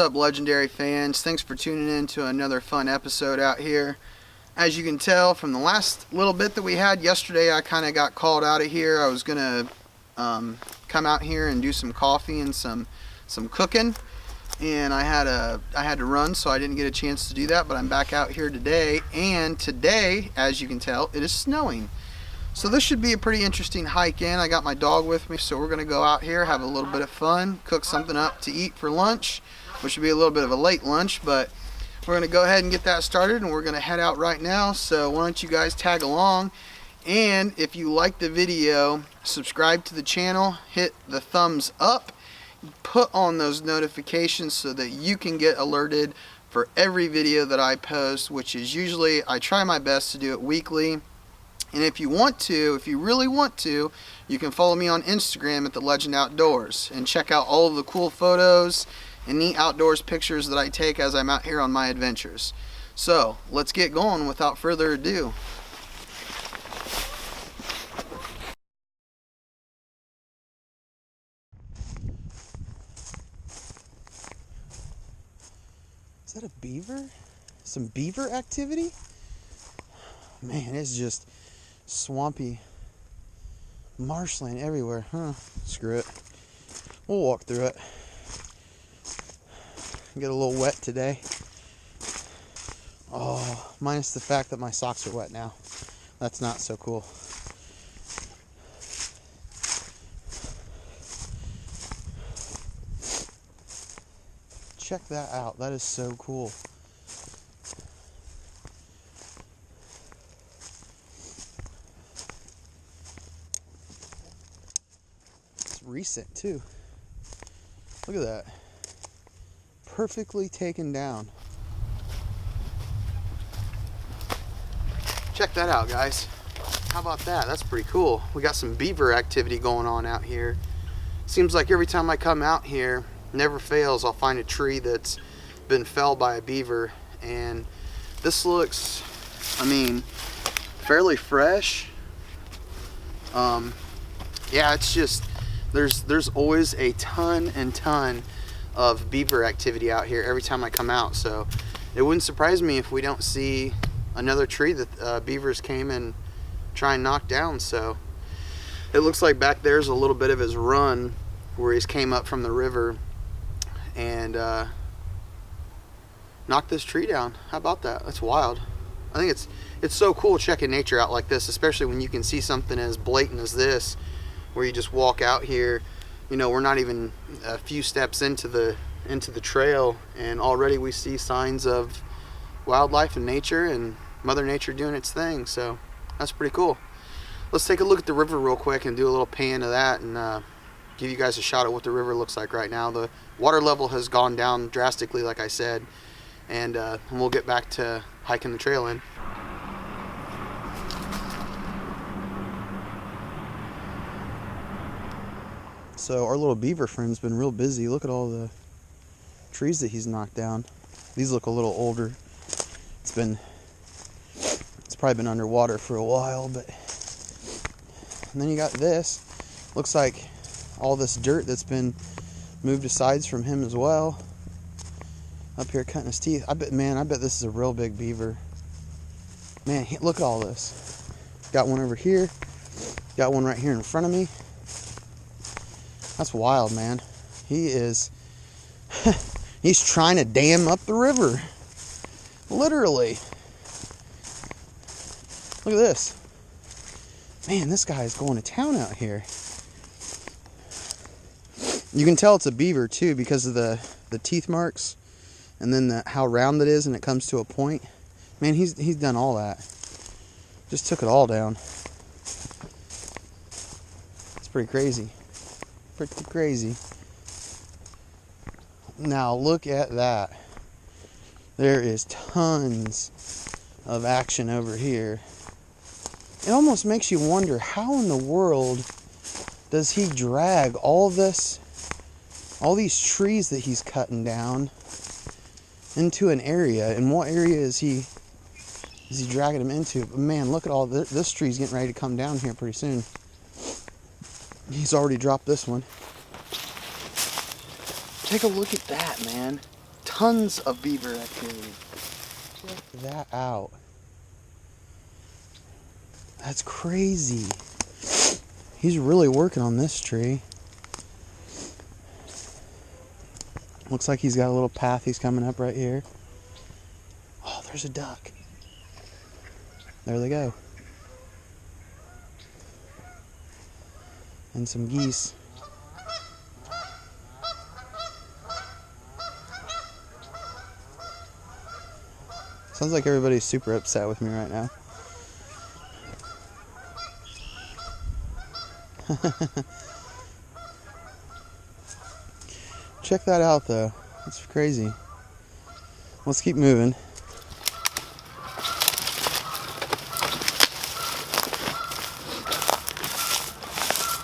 up, Legendary fans? Thanks for tuning in to another fun episode out here. As you can tell from the last little bit that we had yesterday, I kind of got called out of here. I was gonna come out here and do some coffee and some cooking, and I had to run, so I didn't get a chance to do that. But I'm back out here today, and today, as you can tell, it is snowing. So this should be a pretty interesting hike in. I got my dog with me, so we're gonna go out here, have a little bit of fun, cook something up to eat for lunch, which would be a little bit of a late lunch, but we're gonna go ahead and get that started, and we're gonna head out right now. So why don't you guys tag along, and if you like the video, subscribe to the channel, hit the thumbs up, put on those notifications so that you can get alerted for every video that I post, which is usually, I try my best to do it weekly. And if you want to, if you really want to, you can follow me on Instagram at The Legend Outdoors and check out all of the cool photos and neat outdoors pictures that I take as I'm out here on my adventures. So let's get going without further ado. Is that a beaver? Some beaver activity? Man, it's just swampy marshland everywhere. Screw it. We'll walk through it. Get a little wet today. Oh, minus the fact that my socks are wet now. That's not so cool. Check that out. That is so cool. Recent too. Look at that. Perfectly taken down. Check that out, guys. How about that? That's pretty cool. We got some beaver activity going on out here. Seems like every time I come out here, never fails, I'll find a tree that's been felled by a beaver. And this looks, I mean, fairly fresh. Yeah, it's just there's always a ton of beaver activity out here every time I come out, so it wouldn't surprise me if we don't see another tree that beavers came and try and knock down. So it looks like back there's a little bit of his run where he's came up from the river and knocked this tree down. How about that? That's wild. I think it's so cool checking nature out like this, especially when you can see something as blatant as this, where you just walk out here. You know, we're not even a few steps into the trail, and already we see signs of wildlife and nature and Mother Nature doing its thing. So that's pretty cool. Let's take a look at the river real quick and do a little pan of that, and give you guys a shot at what the river looks like right now. The water level has gone down drastically, like I said, and we'll get back to hiking the trail in. So our little beaver friend's been real busy. Look at all the trees that he's knocked down. These look a little older. It's probably been underwater for a while, but and then you got this. Looks like all this dirt that's been moved aside from him as well. Up here cutting his teeth. I bet this is a real big beaver. Man, look at all this. Got one over here. Got one right here in front of me. That's wild, man. He's trying to dam up the river. Literally. Look at this. Man, this guy is going to town out here. You can tell it's a beaver too because of the teeth marks, and then how round it is, and it comes to a point. Man, he's done all that. Just took it all down. It's pretty crazy. Pretty crazy. Now look at that. There is tons of action over here. It almost makes you wonder, how in the world does he drag all these trees that he's cutting down into an area? And what area is he dragging them into? But man, look at all this tree's getting ready to come down here pretty soon. He's already dropped this one. Take a look at that, man. tons of beaver activity. Check that out. That's crazy. He's really working on this tree. Looks like he's got a little path he's coming up right here. Oh, there's a duck. There they go. And some geese. Sounds like everybody's super upset with me right now. Check that out though. That's crazy. Let's keep moving.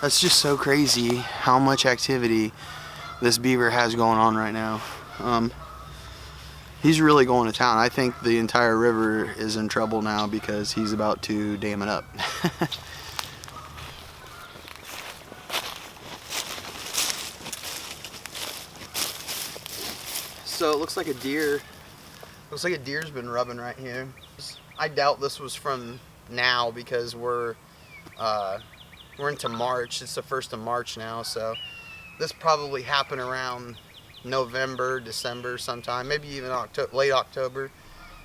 That's just so crazy how much activity this beaver has going on right now. He's really going to town. I think the entire river is in trouble now because he's about to dam it up. So it looks like a deer. Looks like a deer's been rubbing right here. I doubt this was from now because we're into March. It's the 1st of March now, so this probably happened around November, December sometime, maybe even late October.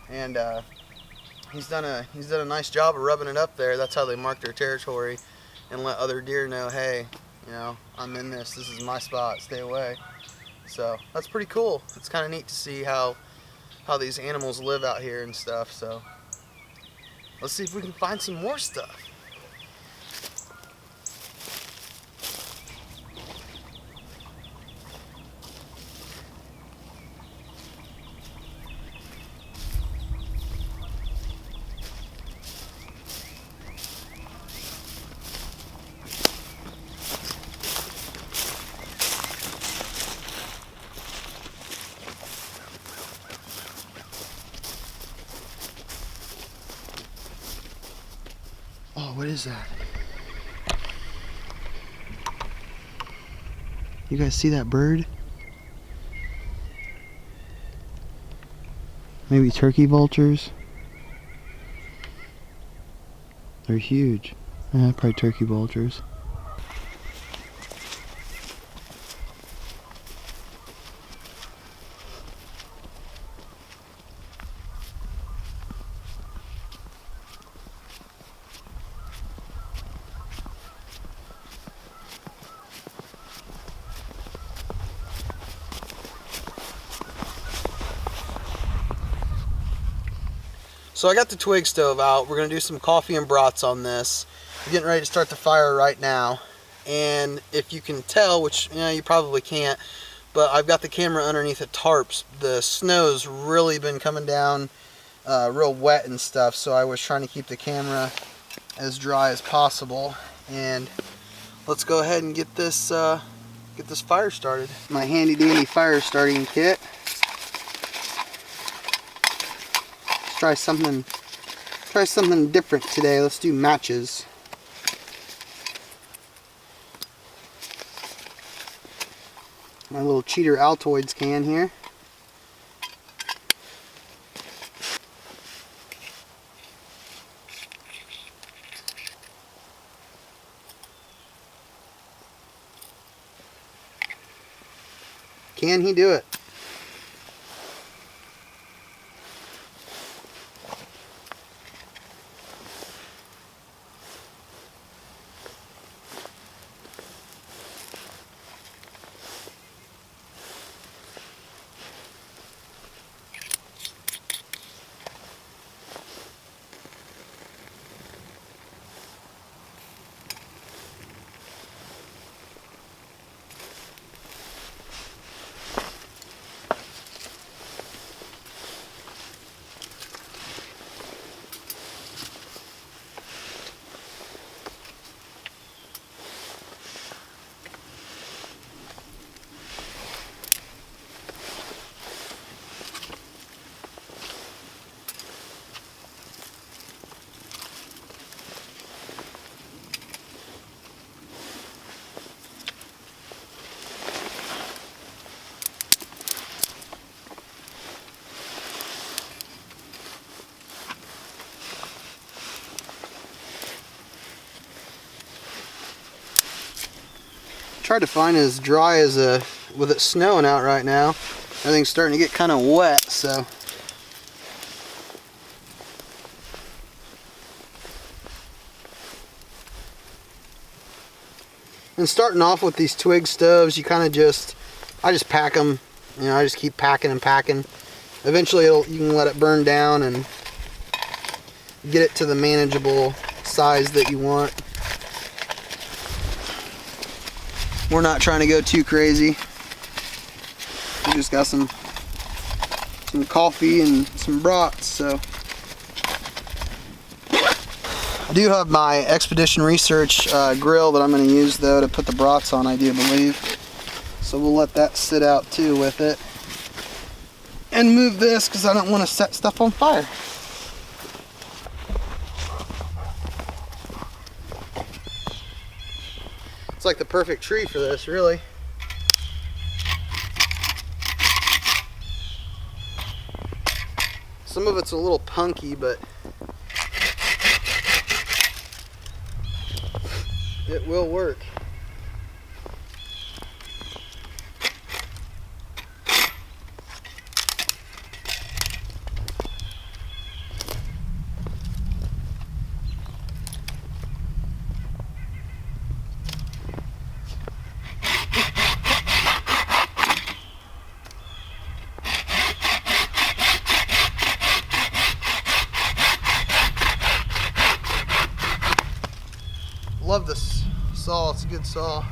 And he's done a nice job of rubbing it up there. That's how they mark their territory and let other deer know, hey, you know, I'm in this. This is my spot. Stay away. So that's pretty cool. It's kind of neat to see how these animals live out here and stuff. So let's see if we can find some more stuff. Oh, what is that? You guys see that bird? Maybe turkey vultures? They're huge. Yeah, probably turkey vultures. So I got the twig stove out. We're going to do some coffee and brats on this. We're getting ready to start the fire right now. And if you can tell, which you probably can't, but I've got the camera underneath the tarps. The snow's really been coming down real wet and stuff, so I was trying to keep the camera as dry as possible. And let's go ahead and get this fire started. My handy dandy fire starting kit. Try something different today. Let's do matches. My little cheater Altoids can here. Can he do it? tried to find it as dry as with it snowing out right now. Everything's starting to get kind of wet, so. And starting off with these twig stoves, you kind of I just pack them, you know, I just keep packing and packing. Eventually you can let it burn down and get it to the manageable size that you want. We're not trying to go too crazy. We just got some coffee and some brats, so. I do have my Expedition Research grill that I'm going to use though to put the brats on, I do believe. So we'll let that sit out too with it. And move this because I don't want to set stuff on fire. It's like the perfect tree for this, really. Some of it's a little punky, but it will work. Love this saw, it's a good saw.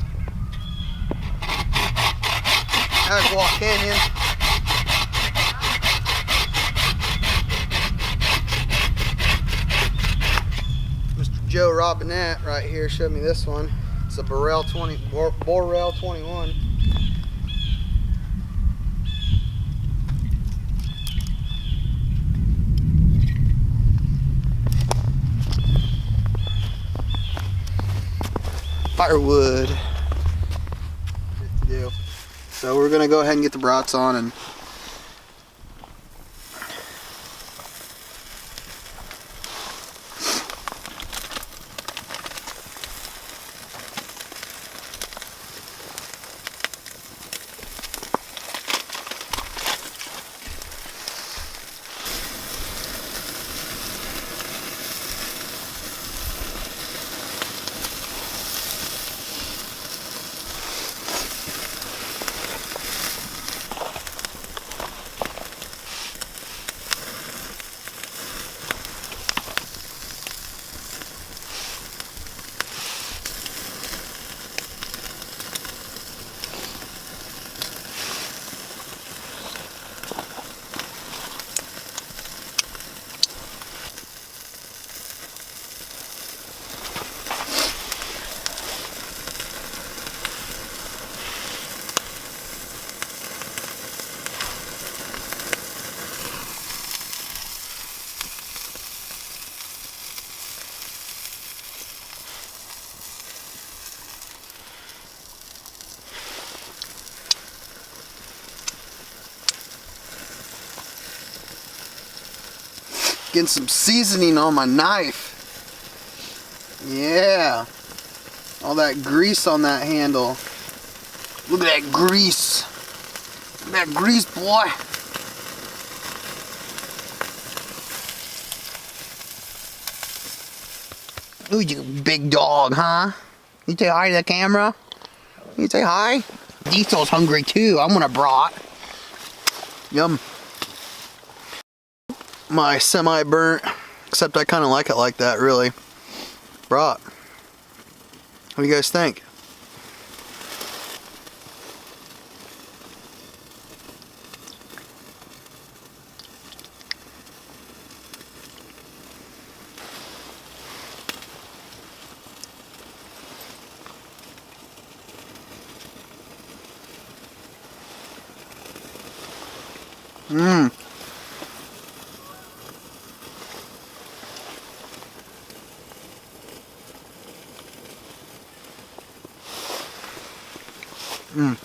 Agua Canyon. Mr. Joe Robinette right here showed me this one. It's a Borel 21. Firewood. Good to do. So we're gonna go ahead and get the brats on and getting some seasoning on my knife. Yeah. All that grease on that handle. Look at that grease. Look at that grease, boy. Ooh, you big dog, huh? You say hi to the camera? You say hi? Diesel's hungry too. I want a brat. Yum. My semi-burnt, except I kind of like it like that, really. Brat. What do you guys think? Mmm. Mmm.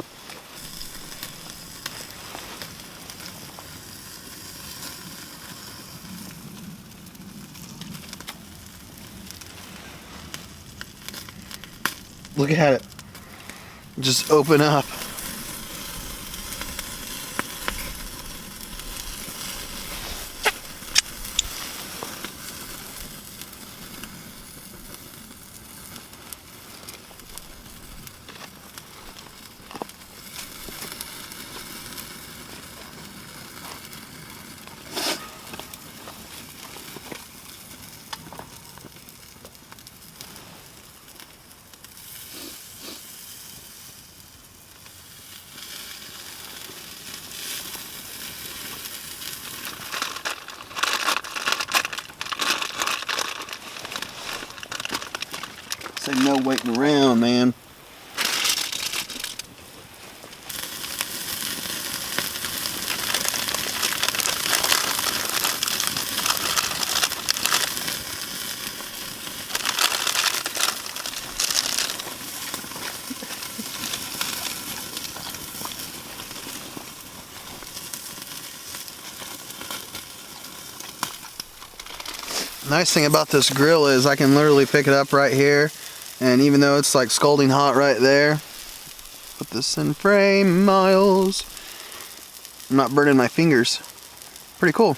Look at it. just open up. Say no waiting around, man. Nice thing about this grill is I can literally pick it up right here, and even though it's like scalding hot right there, put this in frame, Miles. I'm not burning my fingers. Pretty cool.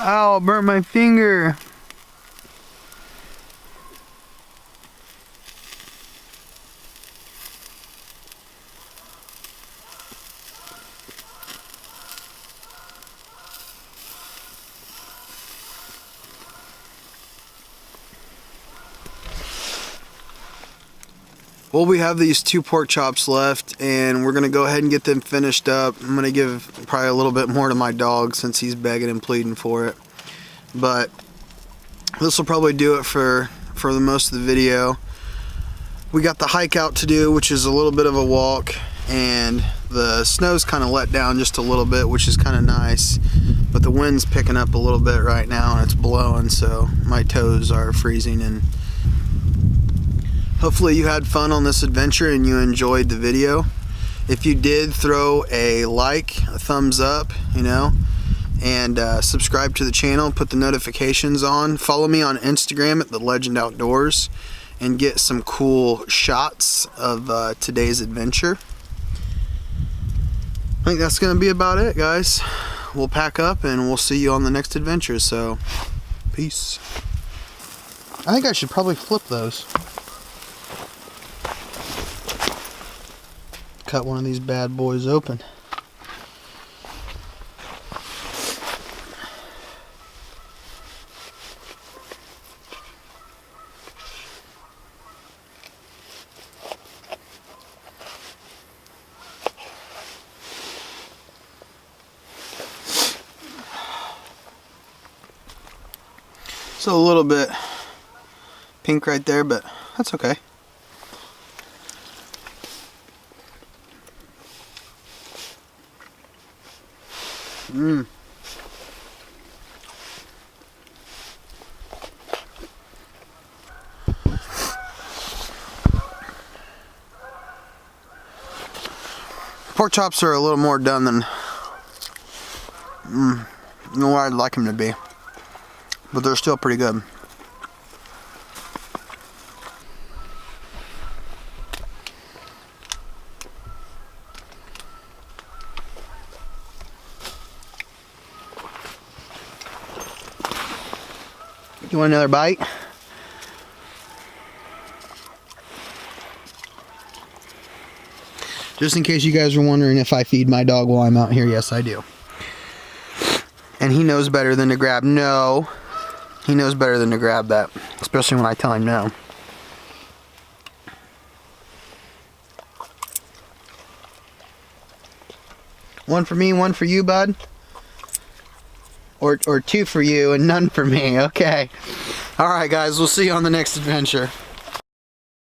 Ow, burnt my finger. Well, we have these 2 pork chops left, and we're gonna go ahead and get them finished up. I'm gonna give probably a little bit more to my dog since he's begging and pleading for it. But this will probably do it for the most of the video. We got the hike out to do, which is a little bit of a walk, and the snow's kind of let down just a little bit, which is kind of nice. But the wind's picking up a little bit right now, and it's blowing, so my toes are freezing. And hopefully you had fun on this adventure and you enjoyed the video. If you did, throw a like, a thumbs up, and subscribe to the channel, put the notifications on. Follow me on Instagram at The Legend Outdoors and get some cool shots of today's adventure. I think that's going to be about it, guys. We'll pack up and we'll see you on the next adventure, so peace. I think I should probably flip those. Cut one of these bad boys open. So a little bit pink right there, but that's okay. Pork chops are a little more done than what I'd like them to be, but they're still pretty good. You want another bite? Just in case you guys are wondering if I feed my dog while I'm out here, yes I do. And he knows better than to grab, no. He knows better than to grab that, especially when I tell him no. One for me, one for you, bud? Or 2 for you and none for me, okay. Alright guys, we'll see you on the next adventure.